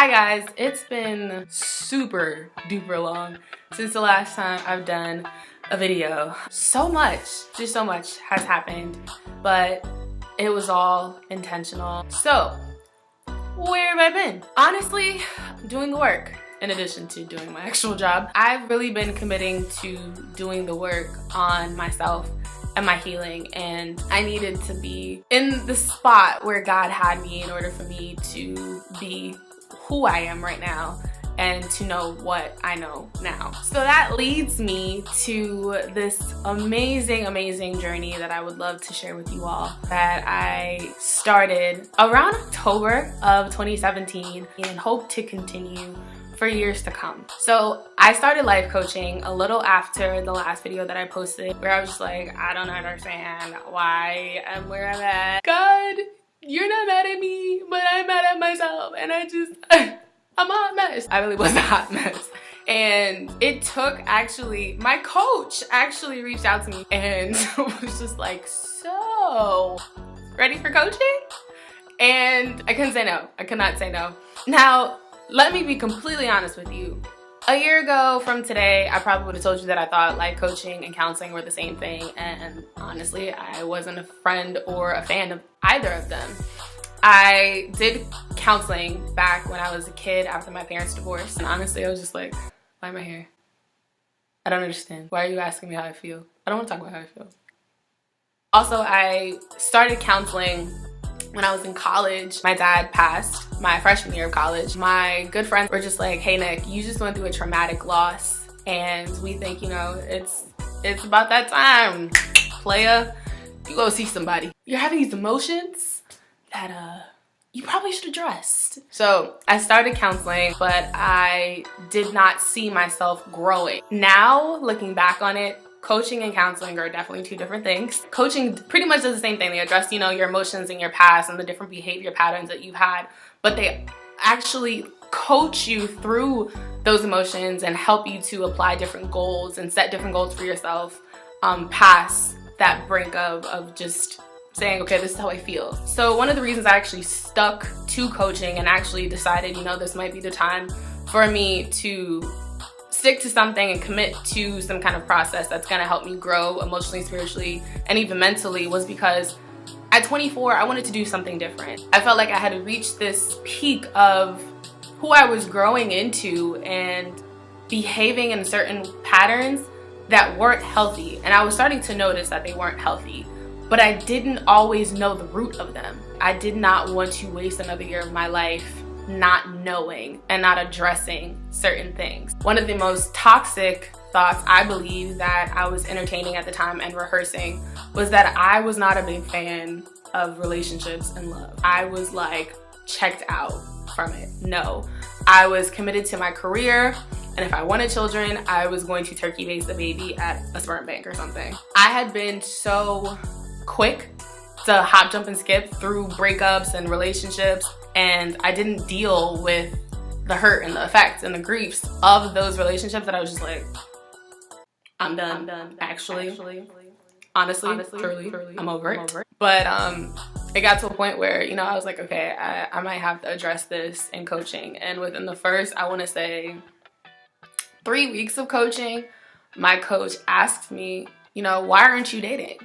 Hi guys, it's been super duper long since the last time I've done a video. So much has happened, but it was all intentional. So, where have I been? Honestly, doing the work. In addition to doing my actual job, I've really been committing to doing the work on myself and my healing, and I needed to be in the spot where God had me in order for me to be who I am right now and to know what I know now. So that leads me to this amazing journey that I would love to share with you all, that I started around October of 2017 and hope to continue for years to come. So I started life coaching a little after the last video that I posted, where I was just like, I don't understand why I'm where I'm at. God, you're not mad at me, but I'm mad at myself, and I'm a hot mess. I really was a hot mess. And it took my coach actually reached out to me and was just like, so, ready for coaching? And I couldn't say no. I could not say no. Now, let me be completely honest with you. A year ago from today, I probably would have told you that I thought life coaching and counseling were the same thing, and honestly, I wasn't a friend or a fan of either of them. I did counseling back when I was a kid after my parents' divorce, and honestly, I was just like, why am I here? I don't understand. Why are you asking me how I feel? I don't want to talk about how I feel. Also, I started counseling when I was in college. My dad passed my freshman year of college. My good friends were just like, hey Nick, you just went through a traumatic loss, and we think, you know, it's about that time, playa. You go see somebody. You're having these emotions that you probably should address. So I started counseling, but I did not see myself growing. Now, looking back on it, coaching and counseling are definitely two different things. Coaching pretty much does the same thing. They address, you know, your emotions and your past and the different behavior patterns that you've had, but they actually coach you through those emotions and help you to apply different goals and set different goals for yourself past that brink of just saying, okay, this is how I feel. So one of the reasons I actually stuck to coaching and actually decided, you know, this might be the time for me to stick to something and commit to some kind of process that's gonna help me grow emotionally, spiritually, and even mentally, was because at 24, I wanted to do something different. I felt like I had reached this peak of who I was growing into and behaving in certain patterns that weren't healthy. And I was starting to notice that they weren't healthy, but I didn't always know the root of them. I did not want to waste another year of my life not knowing and not addressing certain things. One of the most toxic thoughts I believe that I was entertaining at the time and rehearsing was that I was not a big fan of relationships and love. I was like checked out from it. No, I was committed to my career, and if I wanted children, I was going to turkey base the baby at a sperm bank or something. I had been so quick to hop, jump, and skip through breakups and relationships, and I didn't deal with the hurt and the effects and the griefs of those relationships, that I was just like, I'm done. Actually, honestly, truly, I'm over it. But it got to a point where, you know, I was like, okay, I might have to address this in coaching. And within the first, I want to say 3 weeks of coaching, my coach asked me, you know, why aren't you dating?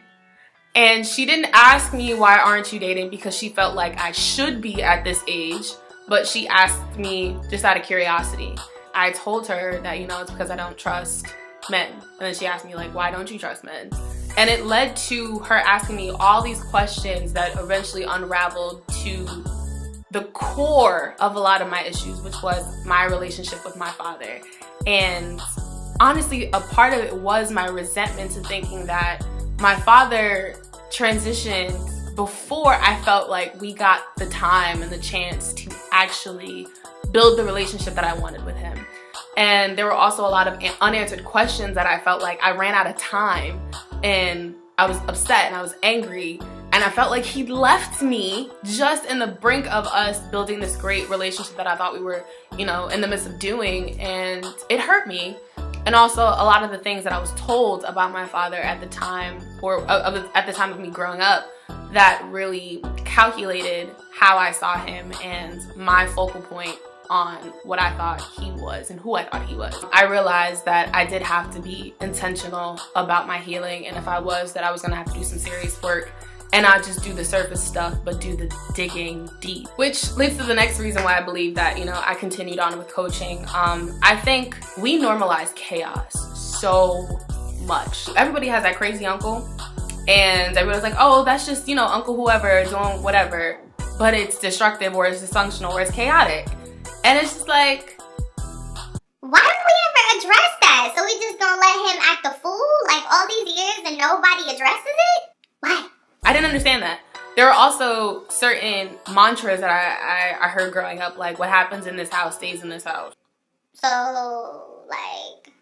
And she didn't ask me why aren't you dating because she felt like I should be at this age, but she asked me just out of curiosity. I told her that, you know, it's because I don't trust men. And then she asked me, like, why don't you trust men? And it led to her asking me all these questions that eventually unraveled to the core of a lot of my issues, which was my relationship with my father. And honestly, a part of it was my resentment to thinking that my father transitioned before I felt like we got the time and the chance to actually build the relationship that I wanted with him. And there were also a lot of unanswered questions that I felt like I ran out of time, and I was upset and I was angry, and I felt like he left me just in the brink of us building this great relationship that I thought we were, you know, in the midst of doing, and it hurt me. And also a lot of the things that I was told about my father at the time, or at the time of me growing up, that really calculated how I saw him and my focal point on what I thought he was and who I thought he was. I realized that I did have to be intentional about my healing, and if I was, that I was gonna have to do some serious work and not just do the surface stuff, but do the digging deep. Which leads to the next reason why I believe that, you know, I continued on with coaching. I think we normalize chaos so much. Everybody has that crazy uncle, and everyone's like, oh, that's just, you know, Uncle whoever doing whatever, but it's destructive or it's dysfunctional or it's chaotic. And it's just like, why don't we ever address that? So we just gonna let him act a fool like all these years and nobody addresses it? Why? I didn't understand that. There were also certain mantras that I heard growing up, like, what happens in this house stays in this house. So, like,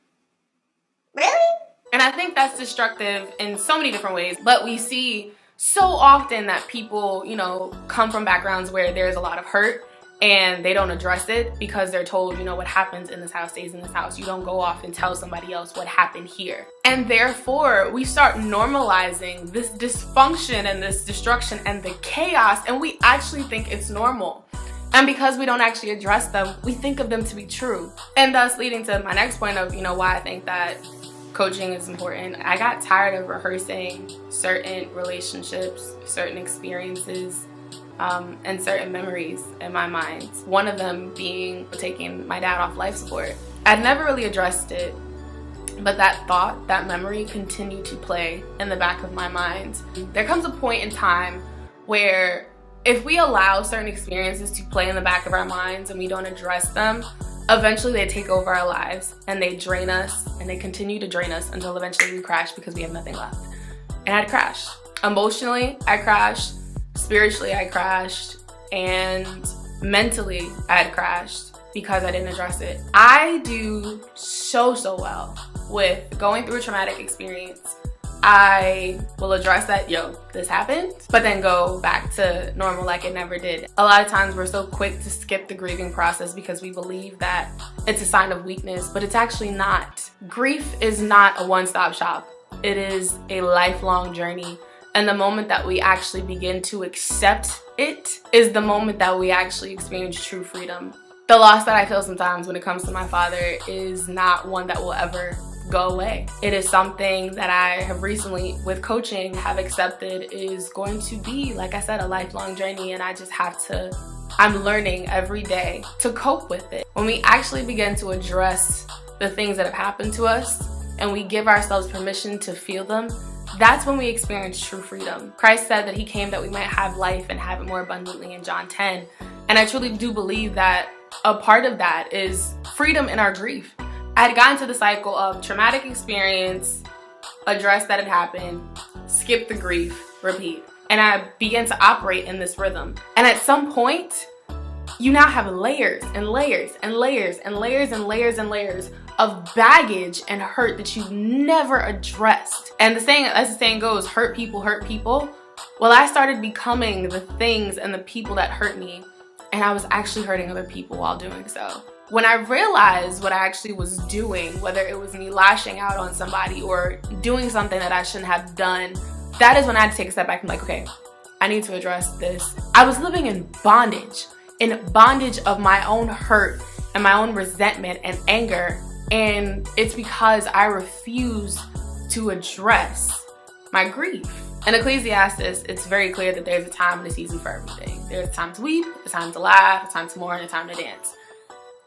really? And I think that's destructive in so many different ways. But we see so often that people, you know, come from backgrounds where there's a lot of hurt and they don't address it because they're told, you know, what happens in this house stays in this house. You don't go off and tell somebody else what happened here. And therefore, we start normalizing this dysfunction and this destruction and the chaos, and we actually think it's normal. And because we don't actually address them, we think of them to be true. And thus leading to my next point of, you know, why I think that coaching is important. I got tired of rehearsing certain relationships, certain experiences, and certain memories in my mind. One of them being taking my dad off life support. I'd never really addressed it, but that thought, that memory continued to play in the back of my mind. There comes a point in time where if we allow certain experiences to play in the back of our minds and we don't address them, eventually they take over our lives and they drain us, and they continue to drain us until eventually we crash because we have nothing left. And I'd crashed. Emotionally, I crashed. Spiritually, I crashed. And mentally, I had crashed because I didn't address it. I do so well with going through a traumatic experience. I will address that, yo, this happened, but then go back to normal like it never did. A lot of times we're so quick to skip the grieving process because we believe that it's a sign of weakness, but it's actually not. Grief is not a one-stop shop. It is a lifelong journey. And the moment that we actually begin to accept it is the moment that we actually experience true freedom. The loss that I feel sometimes when it comes to my father is not one that will ever go away. It is something that I have recently, with coaching, have accepted is going to be, like I said, a lifelong journey, and I just have to, I'm learning every day to cope with it. When we actually begin to address the things that have happened to us and we give ourselves permission to feel them, that's when we experience true freedom. Christ said that he came that we might have life and have it more abundantly in John 10. And I truly do believe that a part of that is freedom in our grief. I had gotten to the cycle of traumatic experience, address that had happened, skip the grief, repeat. And I began to operate in this rhythm. And at some point, you now have layers and layers and layers and layers and layers and layers of baggage and hurt that you've never addressed. And the saying, as the saying goes, hurt people hurt people. Well, I started becoming the things and the people that hurt me, and I was actually hurting other people while doing so. When I realized what I actually was doing, whether it was me lashing out on somebody or doing something that I shouldn't have done, that is when I had to take a step back and be like, okay, I need to address this. I was living in bondage of my own hurt and my own resentment and anger. And it's because I refuse to address my grief. In Ecclesiastes, it's very clear that there's a time and a season for everything. There's a time to weep, a time to laugh, a time to mourn, a time to dance.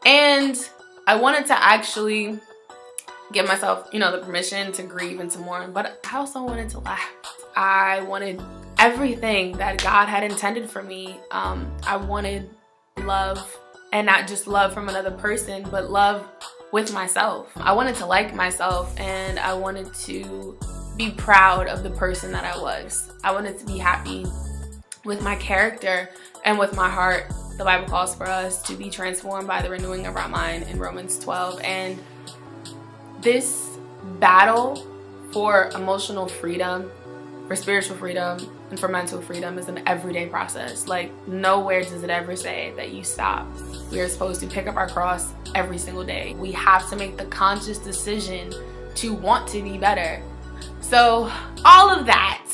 And I wanted to actually give myself, the permission to grieve and to mourn, but I also wanted to laugh. I wanted everything that God had intended for me. I wanted love, and not just love from another person, but love with myself. I wanted to like myself, and I wanted to be proud of the person that I was. I wanted to be happy with my character and with my heart. The Bible calls for us to be transformed by the renewing of our mind in Romans 12. And this battle for emotional freedom, for spiritual freedom, and for mental freedom is an everyday process. Like, nowhere does it ever say that you stop. We are supposed to pick up our cross every single day. We have to make the conscious decision to want to be better. So all of that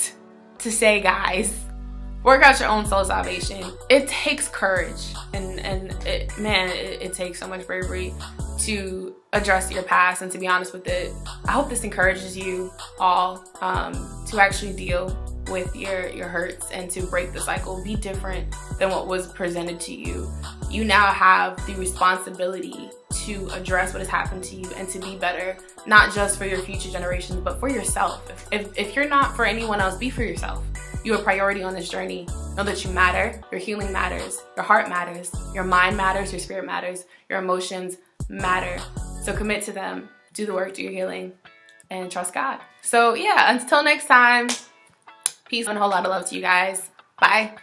to say, guys, Work out your own soul salvation. It takes courage, and it takes so much bravery to address your past and to be honest with it. I hope this encourages you all to actually deal with your hurts and to break the cycle. Be different than what was presented to you. You now have the responsibility to address what has happened to you and to be better, not just for your future generations, but for yourself. If you're not for anyone else, be for yourself. You're a priority on this journey. Know that you matter. Your healing matters. Your heart matters. Your mind matters. Your spirit matters. Your emotions matter. So commit to them. Do the work. Do your healing. And trust God. So yeah, until next time, peace and a whole lot of love to you guys. Bye.